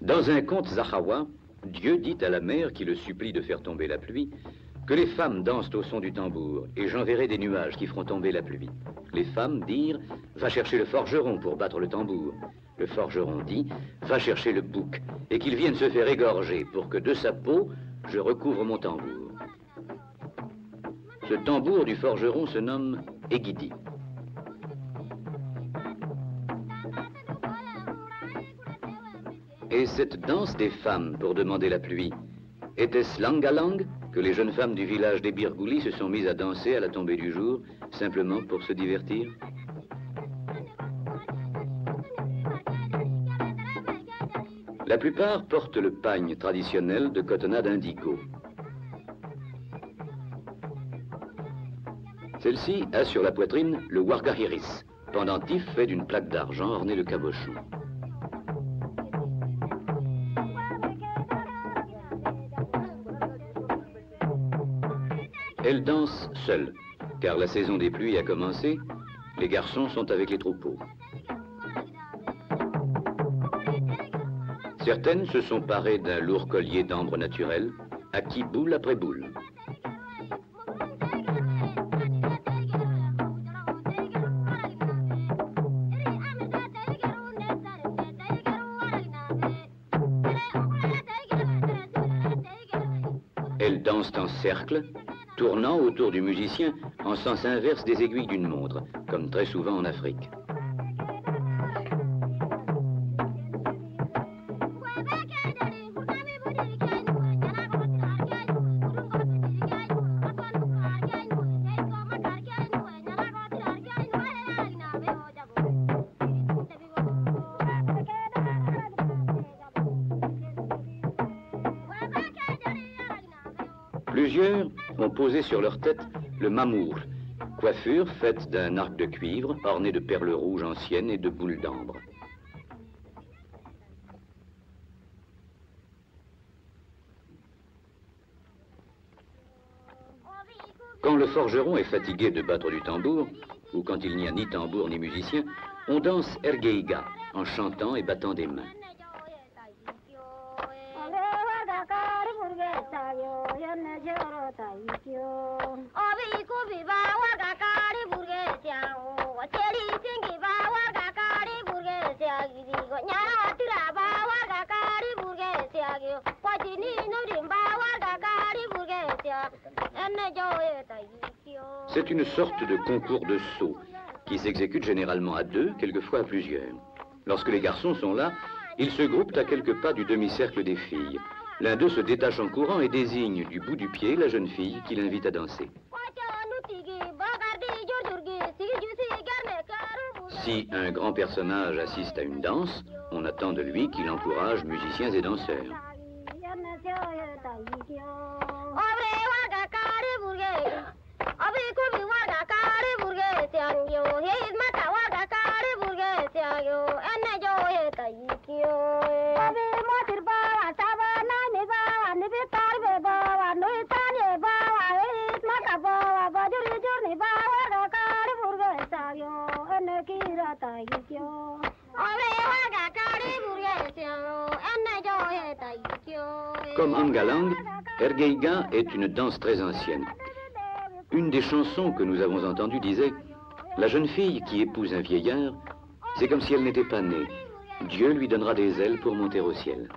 Dans un conte Zahawa, Dieu dit à la mer qui le supplie de faire tomber la pluie que les femmes dansent au son du tambour et j'enverrai des nuages qui feront tomber la pluie. Les femmes dirent « Va chercher le forgeron pour battre le tambour ». Le forgeron dit « Va chercher le bouc et qu'il vienne se faire égorger pour que de sa peau, je recouvre mon tambour ». Ce tambour du forgeron se nomme Egidi. Et cette danse des femmes pour demander la pluie, était-ce Langalang que les jeunes femmes du village des Birgouli se sont mises à danser à la tombée du jour, simplement pour se divertir? La plupart portent le pagne traditionnel de cotonnade indigo. Celle-ci a sur la poitrine le wargahiris, pendentif fait d'une plaque d'argent ornée de cabochons. Elle danse seule, car la saison des pluies a commencé, les garçons sont avec les troupeaux. Certaines se sont parées d'un lourd collier d'ambre naturel, acquis boule après boule. Elles dansent en cercle, tournant autour du musicien en sens inverse des aiguilles d'une montre, comme très souvent en Afrique. Plusieurs ont posé sur leur tête le mamour, coiffure faite d'un arc de cuivre orné de perles rouges anciennes et de boules d'ambre. Quand le forgeron est fatigué de battre du tambour, ou quand il n'y a ni tambour ni musicien, on danse ergeiga en chantant et battant des mains. C'est une sorte de concours de saut qui s'exécute généralement à deux, quelquefois à plusieurs. Lorsque les garçons sont là, ils se groupent à quelques pas du demi-cercle des filles. L'un d'eux se détache en courant et désigne du bout du pied la jeune fille qui l'invite à danser. Si un grand personnage assiste à une danse, on attend de lui qu'il encourage musiciens et danseurs. Comme Angalang, Ergeiga est une danse très ancienne. Une des chansons que nous avons entendues disait « La jeune fille qui épouse un vieillard, c'est comme si elle n'était pas née. Dieu lui donnera des ailes pour monter au ciel. »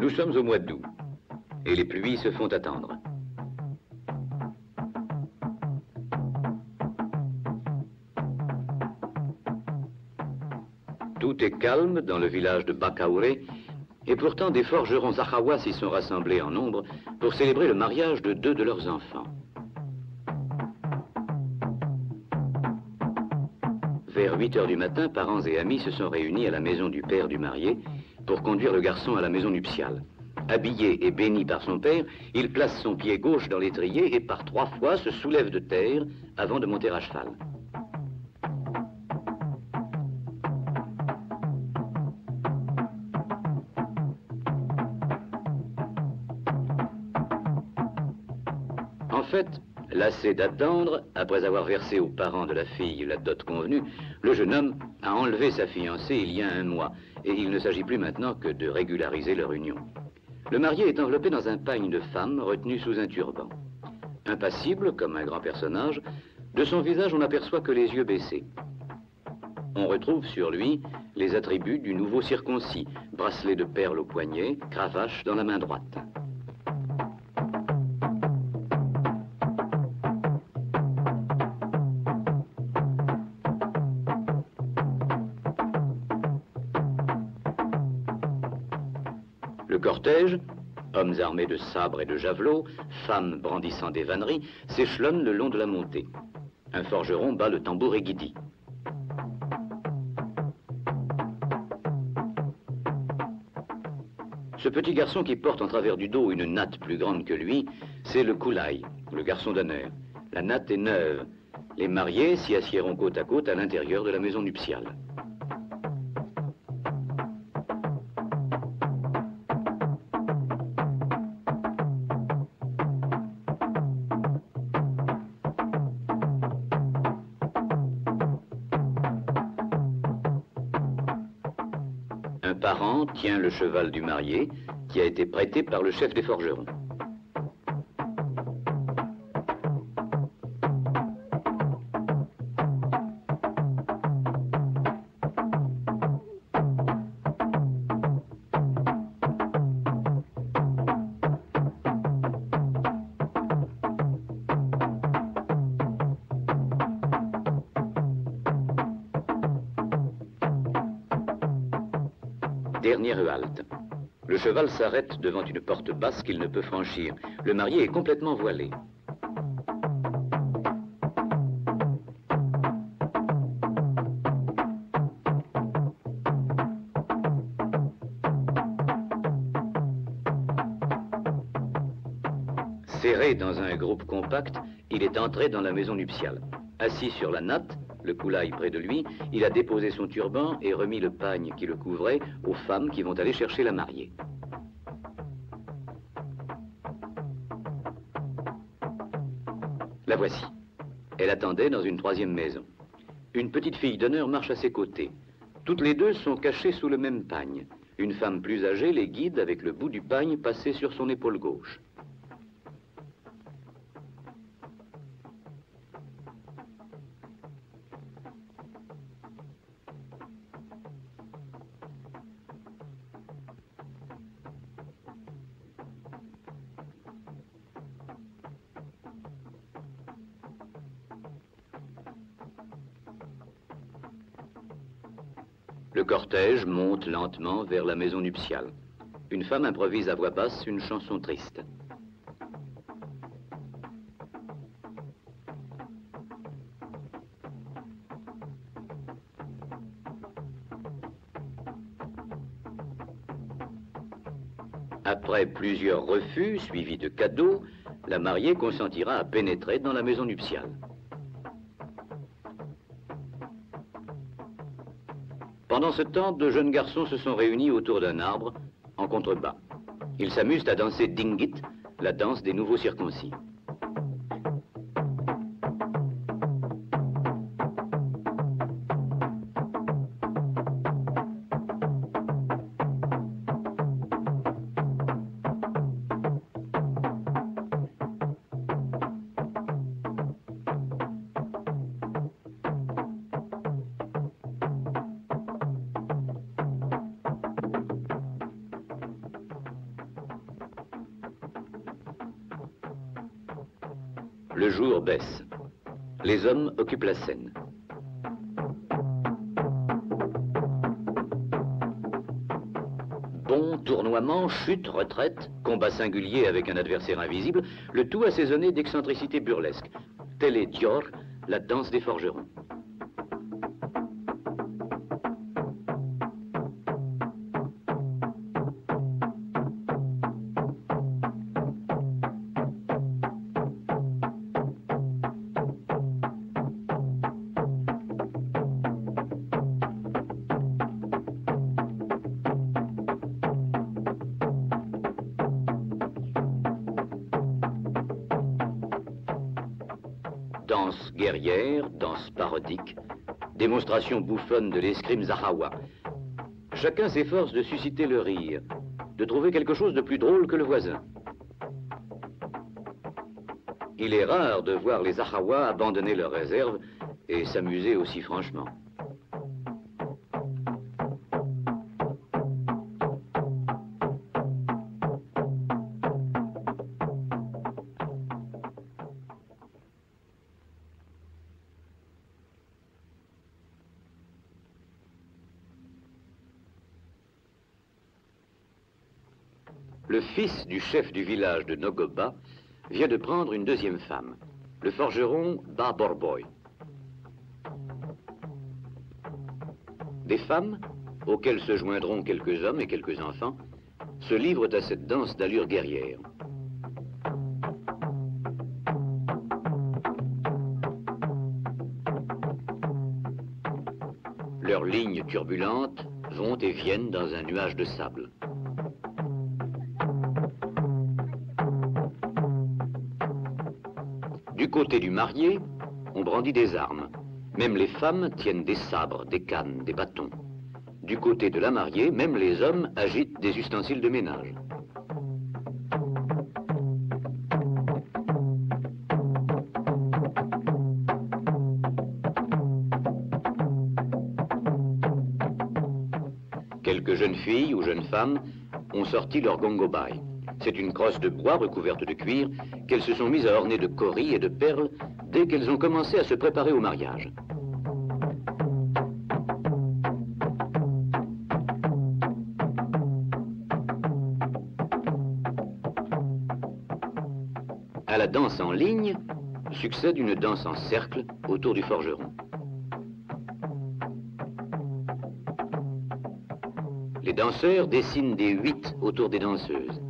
Nous sommes au mois d'août et les pluies se font attendre. Tout est calme dans le village de Bakaouré et pourtant des forgerons Zahawa s'y sont rassemblés en nombre pour célébrer le mariage de deux de leurs enfants. Vers 8 heures du matin, parents et amis se sont réunis à la maison du père du marié pour conduire le garçon à la maison nuptiale. Habillé et béni par son père, il place son pied gauche dans l'étrier et par 3 fois se soulève de terre avant de monter à cheval. En fait, lassé d'attendre, après avoir versé aux parents de la fille la dot convenue, le jeune homme a enlevé sa fiancée il y a 1 mois, et il ne s'agit plus maintenant que de régulariser leur union. Le marié est enveloppé dans un pagne de femme retenu sous un turban. Impassible, comme un grand personnage, de son visage on n'aperçoit que les yeux baissés. On retrouve sur lui les attributs du nouveau circoncis, bracelet de perles au poignet, cravache dans la main droite. Le cortège, hommes armés de sabres et de javelots, femmes brandissant des vanneries, s'échelonne le long de la montée. Un forgeron bat le tambour aiguidi. Ce petit garçon qui porte en travers du dos une natte plus grande que lui, c'est le koulaï, le garçon d'honneur. La natte est neuve. Les mariés s'y assiéront côte à côte à l'intérieur de la maison nuptiale. Un parent tient le cheval du marié, qui a été prêté par le chef des forgerons. Dernière halte. Le cheval s'arrête devant une porte basse qu'il ne peut franchir. Le marié est complètement voilé. Serré dans un groupe compact, il est entré dans la maison nuptiale. Assis sur la natte, le koulaï près de lui, il a déposé son turban et remis le pagne qui le couvrait aux femmes qui vont aller chercher la mariée. La voici. Elle attendait dans une 3e maison. Une petite fille d'honneur marche à ses côtés. Toutes les deux sont cachées sous le même pagne. Une femme plus âgée les guide avec le bout du pagne passé sur son épaule gauche. Le cortège monte lentement vers la maison nuptiale. Une femme improvise à voix basse une chanson triste. Après plusieurs refus suivis de cadeaux, la mariée consentira à pénétrer dans la maison nuptiale. Pendant ce temps, 2 jeunes garçons se sont réunis autour d'un arbre, en contrebas. Ils s'amusent à danser dingit, la danse des nouveaux circoncis. Le jour baisse. Les hommes occupent la scène. Bond, tournoiement, chute, retraite, combat singulier avec un adversaire invisible, le tout assaisonné d'excentricité burlesque. Tel est Dior, la danse des forgerons. Danse guerrière, danse parodique, démonstration bouffonne de l'escrime Zahawa. Chacun s'efforce de susciter le rire, de trouver quelque chose de plus drôle que le voisin. Il est rare de voir les Zahawa abandonner leurs réserves et s'amuser aussi franchement. Le fils du chef du village de Nogoba vient de prendre une deuxième femme, le forgeron Ba Borboy. Des femmes, auxquelles se joindront quelques hommes et quelques enfants, se livrent à cette danse d'allure guerrière. Leurs lignes turbulentes vont et viennent dans un nuage de sable. Du côté du marié, on brandit des armes. Même les femmes tiennent des sabres, des cannes, des bâtons. Du côté de la mariée, même les hommes agitent des ustensiles de ménage. Quelques jeunes filles ou jeunes femmes ont sorti leur gongobai. C'est une crosse de bois recouverte de cuir qu'elles se sont mises à orner de coris et de perles dès qu'elles ont commencé à se préparer au mariage. À la danse en ligne succède une danse en cercle autour du forgeron. Les danseurs dessinent des 8 autour des danseuses.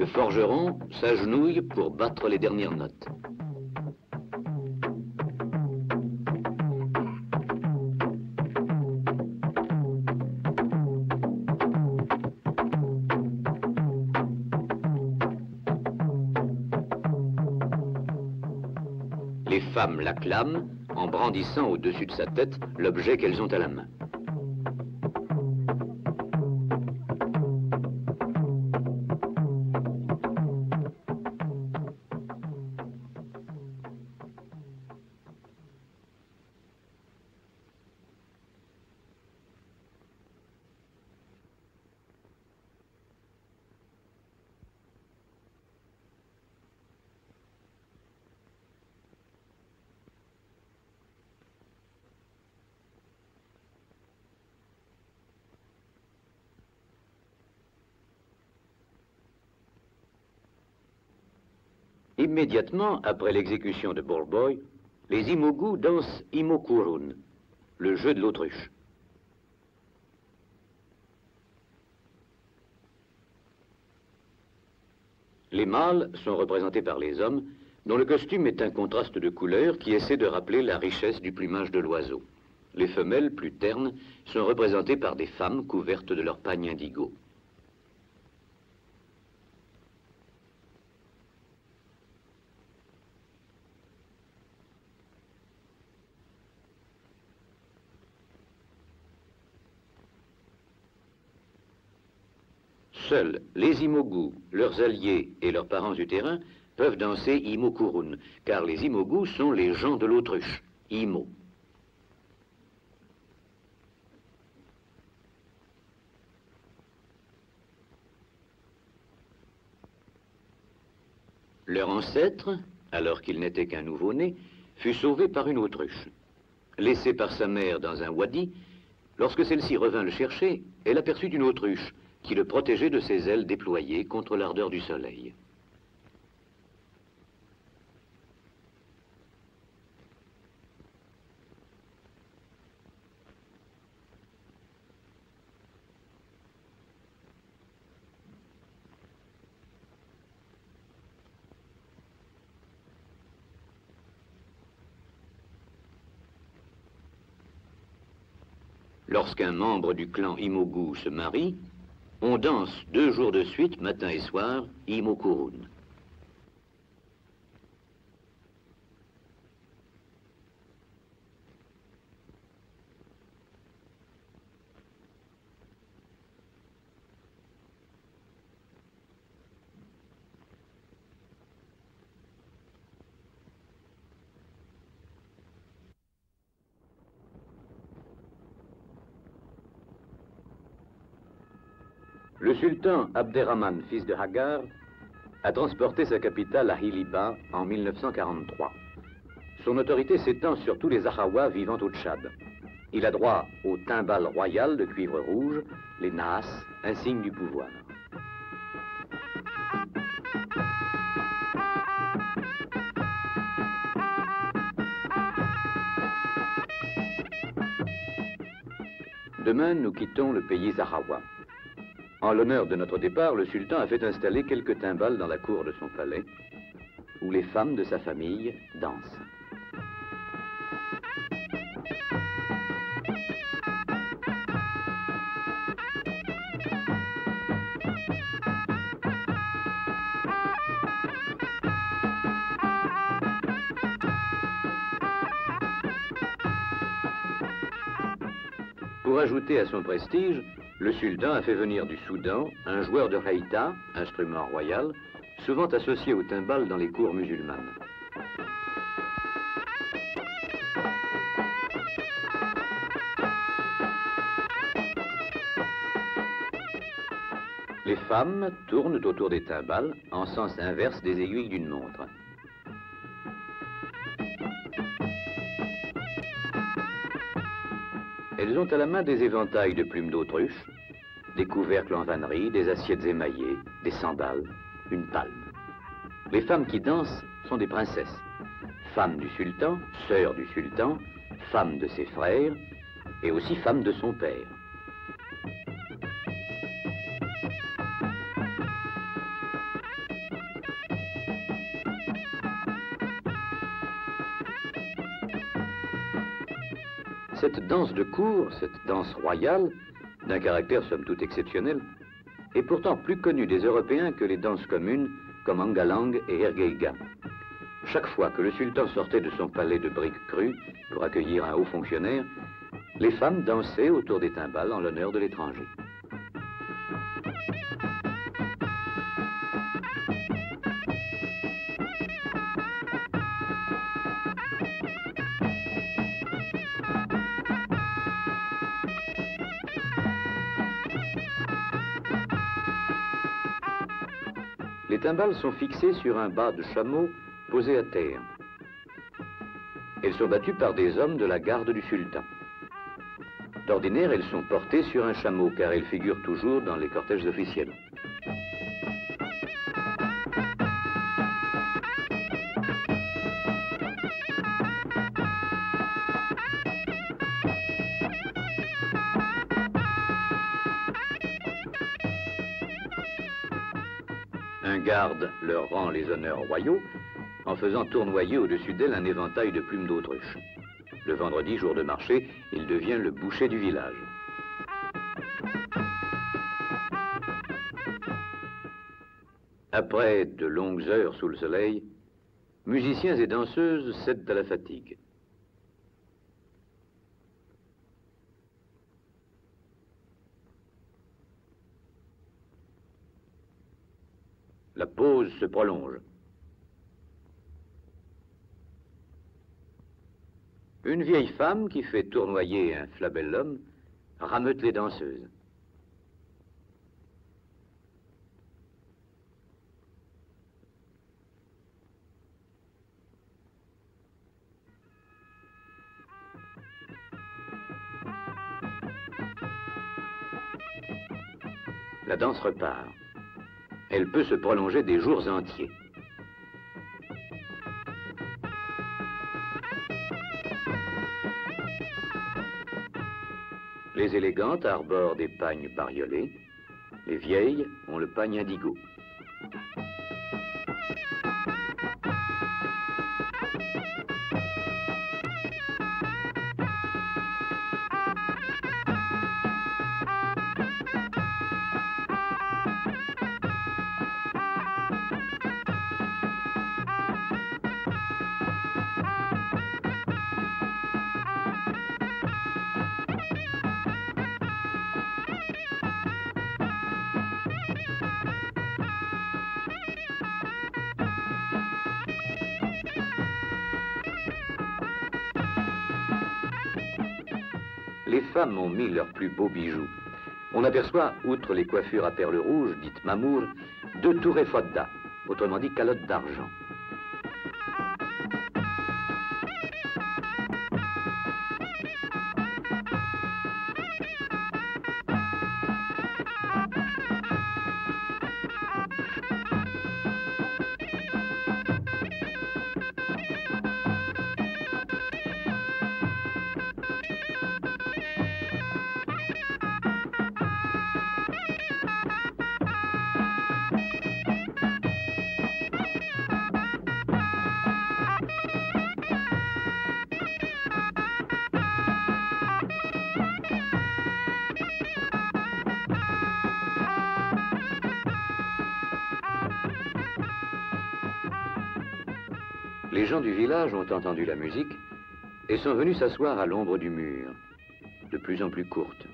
Le forgeron s'agenouille pour battre les dernières notes. Les femmes l'acclament en brandissant au-dessus de sa tête l'objet qu'elles ont à la main. Immédiatement après l'exécution de Borboy, les Imogu dansent Imokurun, le jeu de l'autruche. Les mâles sont représentés par les hommes, dont le costume est un contraste de couleurs qui essaie de rappeler la richesse du plumage de l'oiseau. Les femelles, plus ternes, sont représentées par des femmes couvertes de leur pagne indigo. Seuls les Imogu, leurs alliés et leurs parents du terrain peuvent danser Imokurun, car les Imogu sont les gens de l'autruche, Imo. Leur ancêtre, alors qu'il n'était qu'un nouveau-né, fut sauvé par une autruche. Laissé par sa mère dans un wadi, lorsque celle-ci revint le chercher, elle aperçut une autruche qui le protégeait de ses ailes déployées contre l'ardeur du soleil. Lorsqu'un membre du clan Imogu se marie, on danse 2 jours de suite, matin et soir, Imokurun. Le sultan Abderrahman, fils de Hagar, a transporté sa capitale à Hiliba en 1943. Son autorité s'étend sur tous les Ahawa vivant au Tchad. Il a droit au timbal royal de cuivre rouge, les Naas, insigne du pouvoir. Demain, nous quittons le pays Ahawa. En l'honneur de notre départ, le sultan a fait installer quelques timbales dans la cour de son palais, où les femmes de sa famille dansent. Pour ajouter à son prestige, le sultan a fait venir du Soudan un joueur de haïta, instrument royal, souvent associé au timbal dans les cours musulmanes. Les femmes tournent autour des timbales en sens inverse des aiguilles d'une montre. Elles ont à la main des éventails de plumes d'autruche, des couvercles en vannerie, des assiettes émaillées, des sandales, une palme. Les femmes qui dansent sont des princesses, femmes du sultan, sœurs du sultan, femmes de ses frères et aussi femmes de son père. Cette danse de cour, cette danse royale, d'un caractère somme toute exceptionnel, est pourtant plus connue des Européens que les danses communes comme Angalang et Ergeiga. Chaque fois que le sultan sortait de son palais de briques crues pour accueillir un haut fonctionnaire, les femmes dansaient autour des timbales en l'honneur de l'étranger. Les timbales sont fixées sur un bas de chameau posé à terre. Elles sont battues par des hommes de la garde du sultan. D'ordinaire, elles sont portées sur un chameau car elles figurent toujours dans les cortèges officiels. Un garde leur rend les honneurs royaux en faisant tournoyer au-dessus d'elle un éventail de plumes d'autruche. Le vendredi, jour de marché, il devient le boucher du village. Après de longues heures sous le soleil, musiciens et danseuses cèdent à la fatigue. La pause se prolonge. Une vieille femme qui fait tournoyer un flabellum rameute les danseuses. La danse repart. Elle peut se prolonger des jours entiers. Les élégantes arborent des pagnes bariolés, les vieilles ont le pagne indigo. les femmes ont mis leurs plus beaux bijoux. On aperçoit, outre les coiffures à perles rouges, dites mamour, 2 tourées fodda, autrement dit calottes d'argent. Les gens du village ont entendu la musique et sont venus s'asseoir à l'ombre du mur, de plus en plus courte.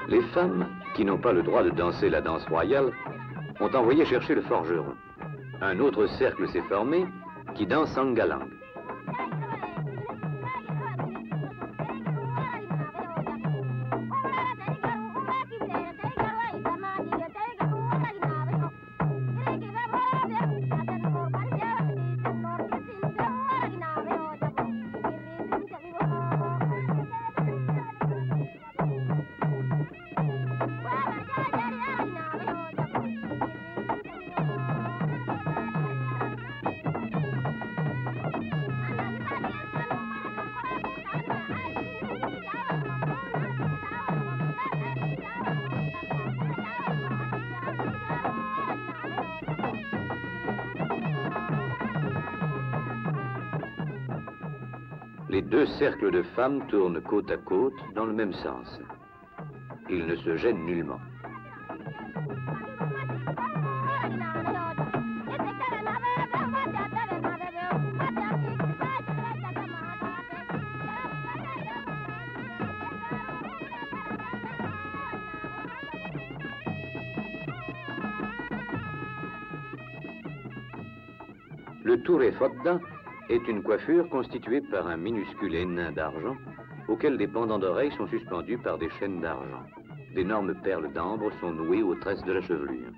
Les femmes, qui n'ont pas le droit de danser la danse royale, ont envoyé chercher le forgeron. Un autre cercle s'est formé qui danse Angalang. Les 2 cercles de femmes tournent côte à côte dans le même sens. Ils ne se gênent nullement. Le touré fodda est une coiffure constituée par un minuscule énin d'argent auquel des pendants d'oreilles sont suspendus par des chaînes d'argent. D'énormes perles d'ambre sont nouées aux tresses de la chevelure.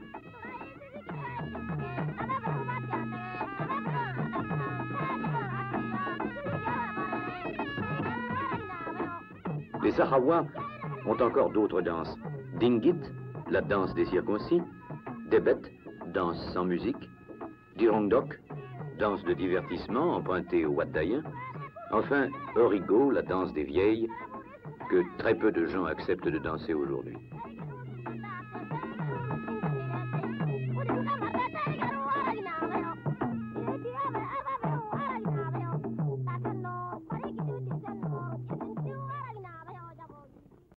Les Sahawas ont encore d'autres danses. Dingit, la danse des circoncis. Debet, danse sans musique. Dirongdok, danse de divertissement empruntée au Wadayen. Enfin, Origo, la danse des vieilles, que très peu de gens acceptent de danser aujourd'hui.